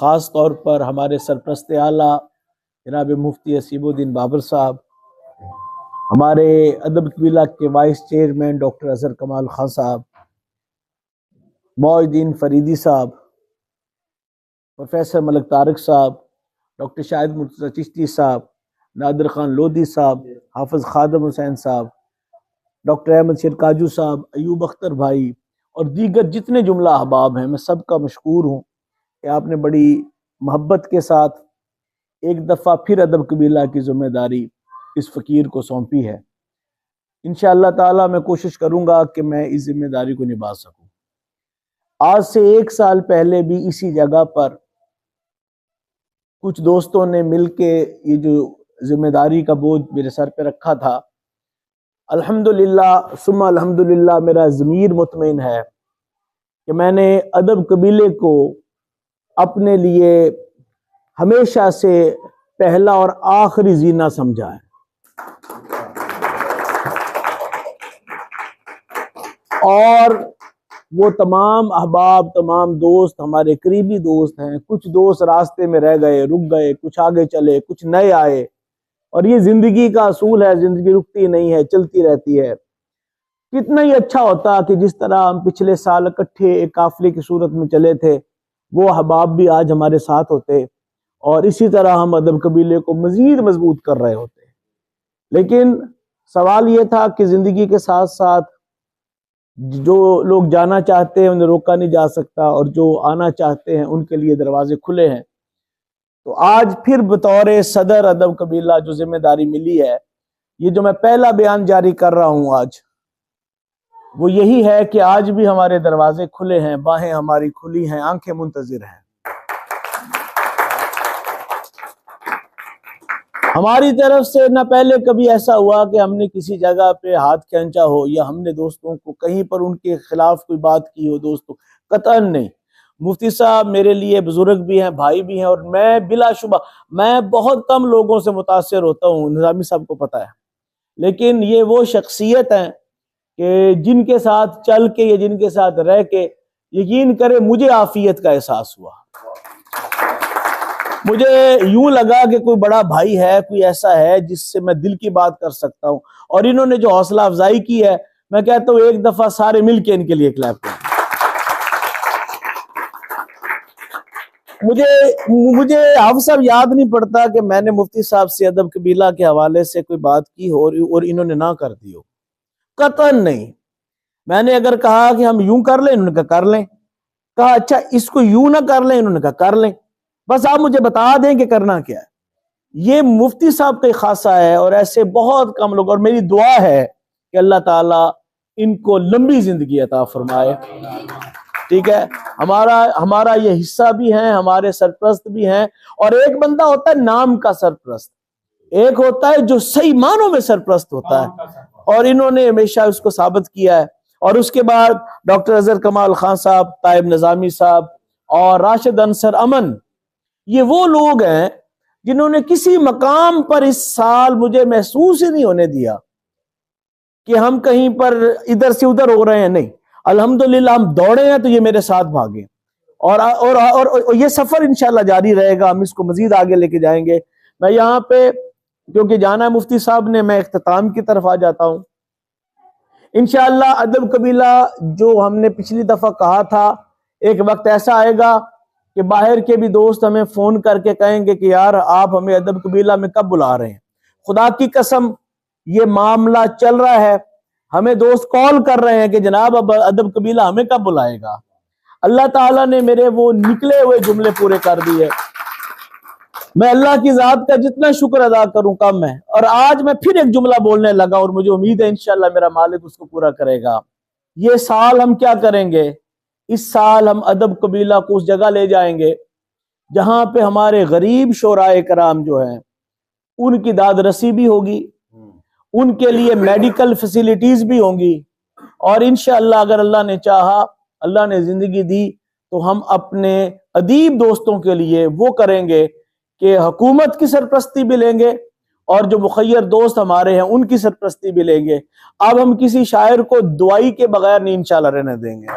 ख़ास तौर पर हमारे सरप्रस्त आला जनाब मुफ्ती हसीबुद्दीन बाबर साहब, हमारे अदब कबीला के वाइस चेयरमैन डॉक्टर अजहर कमाल खान साहब, मौजुद्दीन फरीदी साहब, प्रोफेसर मलिक तारिक साहब, डॉक्टर शाहिद मुर्तज़ा चिश्ती साहब, नादिर खान लोधी साहब, हाफिज़ खादम हुसैन साहब, डॉक्टर अहमद शेर काजू साहब, अयूब अख्तर भाई और दीगर जितने जुमला अहबाब हैं, मैं सबका मशकूर हूँ कि आपने बड़ी मोहब्बत के साथ एक दफ़ा फिर अदब कबीला की ज़िम्मेदारी इस फ़कीर को सौंपी है। इंशाअल्लाह ताला मैं कोशिश करूँगा कि मैं इस जिम्मेदारी को निभा सकूँ। आज से 1 साल पहले भी इसी जगह पर कुछ दोस्तों ने मिलके ये जो जिम्मेदारी का बोझ मेरे सर पे रखा था। अल्हम्दुलिल्लाह सुम्मा अल्हम्दुलिल्लाह मेरा ज़मीर मुतमईन है कि मैंने अदब कबीले को अपने लिए हमेशा से पहला और आखिरी जीना समझा है। और वो तमाम अहबाब, तमाम दोस्त, हमारे करीबी दोस्त हैं। कुछ दोस्त रास्ते में रह गए, रुक गए, कुछ आगे चले, कुछ नए आए, और ये जिंदगी का असूल है, जिंदगी रुकती नहीं है, चलती रहती है। कितना ही अच्छा होता कि जिस तरह हम पिछले साल इकट्ठे एक काफिले की सूरत में चले थे, वो अहबाब भी आज हमारे साथ होते और इसी तरह हम अदब कबीले को मजीद मजबूत कर रहे होते। लेकिन सवाल ये था कि जिंदगी के साथ साथ जो लोग जाना चाहते हैं उन्हें रोका नहीं जा सकता, और जो आना चाहते हैं उनके लिए दरवाजे खुले हैं। तो आज फिर बतौर सदर अदब कबीला जो जिम्मेदारी मिली है, ये जो मैं पहला बयान जारी कर रहा हूं आज, वो यही है कि आज भी हमारे दरवाजे खुले हैं, बाहें हमारी खुली हैं, आंखें मुंतजिर हैं। हमारी तरफ से न पहले कभी ऐसा हुआ कि हमने किसी जगह पे हाथ खींचा हो या हमने दोस्तों को कहीं पर उनके खिलाफ कोई बात की हो। दोस्तों कतई नहीं। मुफ्ती साहब मेरे लिए बुजुर्ग भी हैं, भाई भी हैं, और मैं बिलाशुबा मैं बहुत कम लोगों से मुतासिर होता हूँ, निज़ामी साहब को पता है। लेकिन ये वो शख्सियत हैं कि जिनके साथ चल के या जिनके साथ रह के यकीन करे मुझे आफियत का एहसास हुआ। मुझे यूं लगा कि कोई बड़ा भाई है, कोई ऐसा है जिससे मैं दिल की बात कर सकता हूं। और इन्होंने जो हौसला अफजाई की है, मैं कहता हूं एक दफा सारे मिलके इनके लिए क्लैप करें। मुझे अब सब याद नहीं पड़ता कि मैंने मुफ्ती साहब से अदब कबीला के हवाले से कोई बात की हो और इन्होंने ना कर दी हो। कतई नहीं। मैंने अगर कहा कि हम यूं कर लें, इन्होंने कहा कर लें। कहा अच्छा इसको यूं ना कर लें, इन्होंने कहा कर लें। बस आप मुझे बता दें कि करना क्या है। ये मुफ्ती साहब का खासा है और ऐसे बहुत कम लोग। और मेरी दुआ है कि अल्लाह ताला इनको लंबी जिंदगी अता फरमाए। ठीक है, हमारा ये हिस्सा भी है, हमारे सरप्रस्त भी हैं। और एक बंदा होता है नाम का सरप्रस्त, एक होता है जो सही मानों में सरप्रस्त होता है, और इन्होंने हमेशा उसको साबित किया है। और उसके बाद डॉक्टर अजहर कमाल खान साहब, ताइब निजामी साहब और राशिद अंसर अमन, ये वो लोग हैं जिन्होंने किसी मकाम पर इस साल मुझे महसूस ही नहीं होने दिया कि हम कहीं पर इधर से उधर हो रहे हैं। नहीं, अल्हम्दुलिल्लाह हम दौड़े हैं तो ये मेरे साथ भागे। और ये सफर इंशाल्लाह जारी रहेगा, हम इसको मजीद आगे लेके जाएंगे। मैं यहाँ पे क्योंकि जाना है मुफ्ती साहब ने, मैं इख्तिताम की तरफ आ जाता हूँ। इंशाअल्लाह अदब कबीला जो हमने पिछली दफा कहा था, एक वक्त ऐसा आएगा कि बाहर के भी दोस्त हमें फोन करके कहेंगे कि यार आप हमें अदब कबीला में कब बुला रहे हैं। खुदा की कसम ये मामला चल रहा है, हमें दोस्त कॉल कर रहे हैं कि जनाब अब अदब कबीला हमें कब बुलाएगा। अल्लाह ताला ने मेरे वो निकले हुए जुमले पूरे कर दिए। मैं अल्लाह की जात का जितना शुक्र अदा करूं कम है। और आज मैं फिर एक जुमला बोलने लगा और मुझे उम्मीद है इंशाल्लाह मेरा मालिक उसको पूरा करेगा। ये साल हम क्या करेंगे, इस साल हम अदब कबीला को उस जगह ले जाएंगे जहां पे हमारे गरीब शोराए कराम जो हैं उनकी दाद रसी भी होगी, उनके लिए मेडिकल फैसिलिटीज भी होंगी। और इंशाअल्लाह अगर अल्लाह ने चाहा, अल्लाह ने जिंदगी दी, तो हम अपने अदीब दोस्तों के लिए वो करेंगे कि हुकूमत की सरपरस्ती भी लेंगे और जो मुखय्यर दोस्त हमारे हैं उनकी सरपरस्ती भी लेंगे। अब हम किसी शायर को दुआई के बगैर नहीं इंशाअल्लाह रहने देंगे।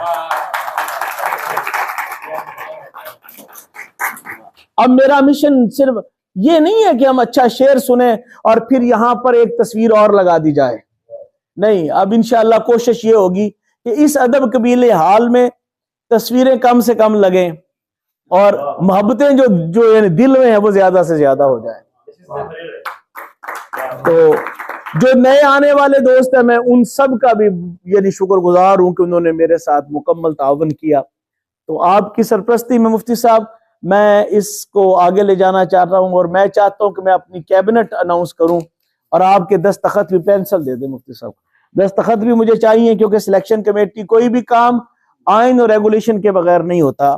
अब मेरा मिशन सिर्फ ये नहीं है कि हम अच्छा शेर सुने और फिर यहां पर एक तस्वीर और लगा दी जाए, नहीं। अब इंशाअल्लाह कोशिश ये होगी कि इस अदब कबीले हाल में तस्वीरें कम से कम लगें और मोहब्बतें जो जो यानी दिल में है वो ज्यादा से ज्यादा हो जाए। तो जो नए आने वाले दोस्त हैं, मैं उन सब का भी यानी शुक्रगुजार हूं कि उन्होंने मेरे साथ मुकम्मल तावन किया। तो आपकी सरपरस्ती में मुफ्ती साहब मैं इसको आगे ले जाना चाह रहा हूं और मैं चाहता हूं कि मैं अपनी कैबिनेट अनाउंस करूं और आपके दस्तखत भी पेंसिल दे दें मुफ्ती साहब। दस्तखत भी मुझे चाहिए क्योंकि सिलेक्शन कमेटी कोई भी काम आइन और रेगुलेशन के बगैर नहीं होता।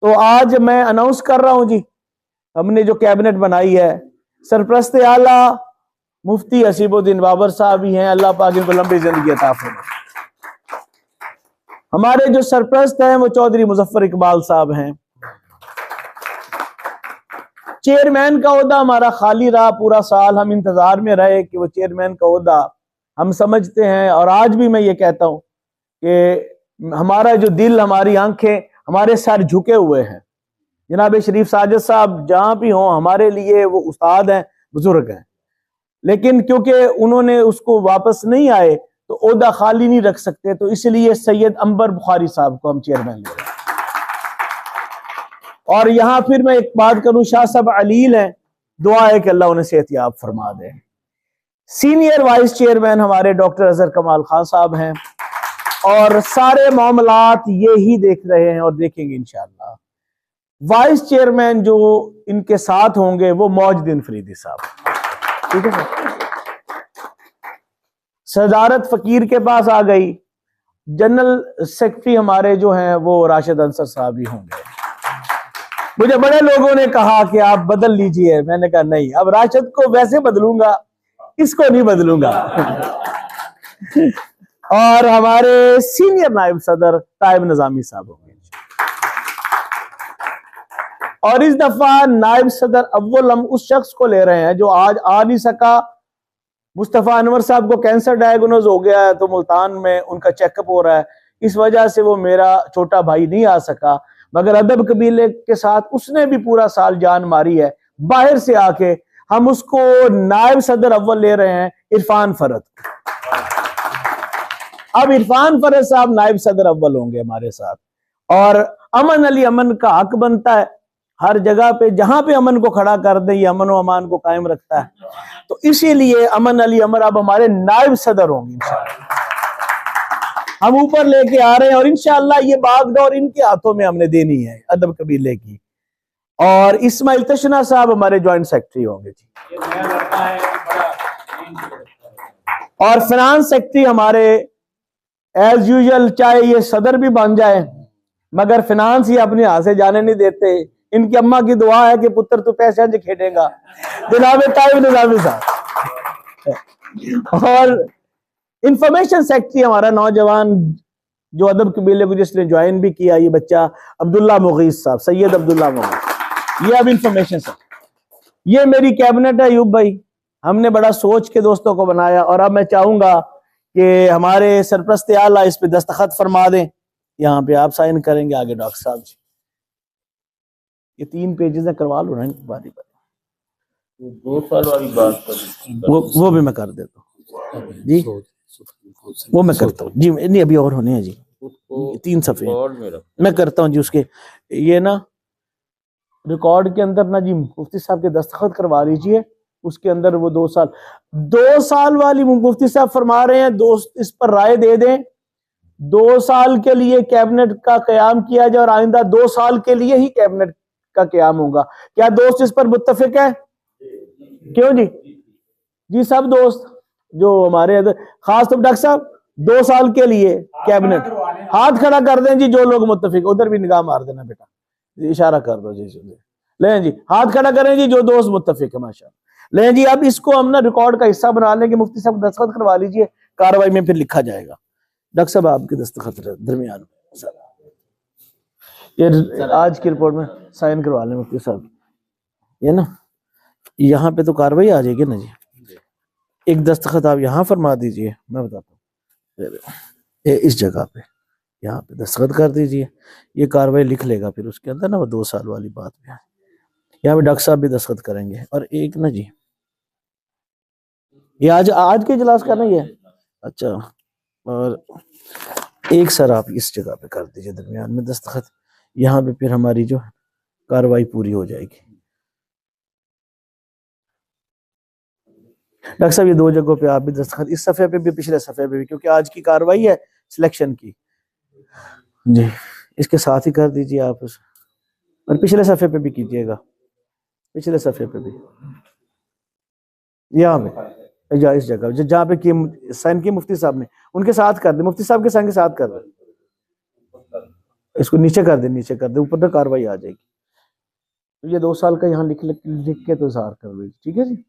तो आज मैं अनाउंस कर रहा हूं जी, हमने जो कैबिनेट बनाई है, सरपरस्त आला मुफ्ती हसीबुद्दीन बाबर साहब ही हैं, अल्लाह पाक इनको लंबी जिंदगी अता फरमाए। हमारे जो सरपरस्त हैं वो चौधरी मुजफ्फर इकबाल साहब हैं। चेयरमैन का ओहदा हमारा खाली रहा पूरा साल, हम इंतजार में रहे कि वो चेयरमैन का ओहदा हम समझते हैं। और आज भी मैं ये कहता हूं कि हमारा जो दिल, हमारी आंखें, हमारे सर झुके हुए हैं। जनाब शरीफ साजिद साहब जहां भी हों हमारे लिए वो उस्ताद हैं, बुजुर्ग हैं, लेकिन क्योंकि उन्होंने उसको वापस नहीं आए तो ओहदा खाली नहीं रख सकते, तो इसलिए सैयद अंबर बुखारी साहब को हम चेयरमैन ले रहे हैं। और यहां फिर मैं एक बात करूं, शाह साहब अलील हैं, दुआ है कि अल्लाह उन्हें सेहतयाब फरमा दे। सीनियर वाइस चेयरमैन हमारे डॉक्टर अजहर कमाल खान साहब हैं और सारे मामलात ये ही देख रहे हैं और देखेंगे इंशाअल्लाह। वाइस चेयरमैन जो इनके साथ होंगे वो मौजदीन फरीदी साहब, ठीक है। सदारत फकीर के पास आ गई। जनरल सेक्रेटरी हमारे जो हैं वो राशिद अंसर साहब ही होंगे। मुझे बड़े लोगों ने कहा कि आप बदल लीजिए, मैंने कहा नहीं, अब राशिद को वैसे बदलूंगा, इसको नहीं बदलूंगा। और हमारे सीनियर नायब सदर ताइब निजामी साहब होंगे। और इस दफा नायब सदर अव्वल हम उस शख्स को ले रहे हैं जो आज आ नहीं सका। मुस्तफा अनवर साहब को कैंसर डायग्नोज हो गया है तो मुल्तान में उनका चेकअप हो रहा है, इस वजह से वो मेरा छोटा भाई नहीं आ सका। मगर अदब कबीले के साथ उसने भी पूरा साल जान मारी है बाहर से आके। हम उसको नायब सदर अव्वल ले रहे हैं, इरफान फरद। अब इरफान फरद साहब नायब सदर अव्वल होंगे हमारे साथ। और अमन अली अमन का हक बनता है, हर जगह पे जहां पे अमन को खड़ा कर दे ये अमन व अमान को कायम रखता है, तो इसीलिए अमन अली अमर अब हमारे नायब सदर होंगे इंशाअल्लाह। हम ऊपर लेके आ रहे हैं और इंशाअल्लाह ये बागडोर इनके हाथों में हमने देनी है अदब कबीले की। और इस्माइल तशना साहब हमारे ज्वाइंट सेक्रेटरी होंगे जी। और फाइनेंस सेक्रेटरी हमारे एज यूजुअल, चाहे ये सदर भी बन जाए मगर फाइनेंस ही अपने हाथ से जाने नहीं देते। इनकी अम्मा की दुआ है कि पुत्र तू पैसे अंज खेलेगा, जनाब ताइब निजामी साहब। और इंफॉर्मेशन सेक्रेटरी हमारा नौजवान जो अदब कबीले को जिसने ज्वाइन भी किया, ये बच्चा अब्दुल्ला मुगीस साहब, सैयद अब्दुल्ला मुगीस, ये अब इंफॉर्मेशन सेक्रेटरी। ये मेरी कैबिनेट है अयूब भाई, हमने बड़ा सोच के दोस्तों को बनाया। और अब मैं चाहूंगा कि हमारे सरपरस्त आला इस पे दस्तखत फरमा दें, यहाँ पे आप साइन करेंगे, आगे डॉक्टर साहब जी। ये 3 पेजेस करवा लो ना बारी बारी। 2 साल वाली बात वो भी मैं कर देता हूँ जी, वो मैं करता हूँ जी। नहीं अभी और होने हैं जी, 3 सफ़े मैं करता हूँ जी। उसके ये ना रिकॉर्ड के अंदर ना जी मुफ्ती साहब के दस्तखत करवा लीजिए, उसके अंदर वो 2 साल वाली मुफ्ती साहब फरमा रहे हैं, दोस्त इस पर राय दे दें। 2 साल के लिए कैबिनेट का कयाम किया जाए और आइंदा 2 साल के लिए ही कैबिनेट का कयाम होगा। क्या दोस्त इस पर मुत्तफिक है? क्यों जी? जी सब दोस्त जो हमारे खास तौर डॉक्टर साहब 2 साल के लिए कैबिनेट, हाथ खड़ा कर दें जी जो लोग मुत्तफिक। उधर भी निगाह मार देना बेटा, इशारा कर दो जी। लें जी, हाथ खड़ा करें जी जो दोस्त मुत्तफिक है माशाअल्लाह। लें जी, अब इसको हम ना रिकॉर्ड का हिस्सा बना लेंगे, मुफ्ती साहब दस्तखत करवा लीजिए, कार्रवाई में फिर लिखा जाएगा। डॉक्टर साहब आपके दस्तखत दरमियान में ये आज की रिपोर्ट में साइन करवा लें मुफ्ती साहब, ये ना यहाँ पे तो कार्रवाई आ जाएगी ना जी। एक दस्तखत आप यहाँ फरमा दीजिए, मैं बताता हूँ इस जगह पे, यहाँ पे दस्तखत कर दीजिए, ये कार्रवाई लिख लेगा। फिर उसके अंदर ना वो 2 साल वाली बात में यहाँ पे डॉक्टर साहब भी दस्तखत करेंगे। और एक ना जी, ये आज आज के इजलास का नहीं है। अच्छा, और एक सर आप इस जगह पे कर दीजिए दरमियान में दस्तखत, यहाँ पे फिर हमारी जो कार्रवाई पूरी हो जाएगी। डॉक्टर साहब ये दो जगहों पे आप भी दस्तखत, इस सफ़े पे भी पिछले सफ़े पे भी, क्योंकि आज की कार्रवाई है सिलेक्शन की जी, इसके साथ ही कर दीजिए आप और पिछले सफ़े पे भी कीजिएगा, पिछले सफ़े पे भी, यहाँ पे या इस जगह जहाँ पे की साइन की मुफ्ती साहब ने, उनके साथ कर दे, मुफ्ती साहब के साइन के साथ कर दे, इसको नीचे कर दे, नीचे कर दे, ऊपर तक कार्रवाई आ जाएगी। तो ये 2 साल का यहाँ लिख के तो इजहार कर दीजिए, ठीक है जी।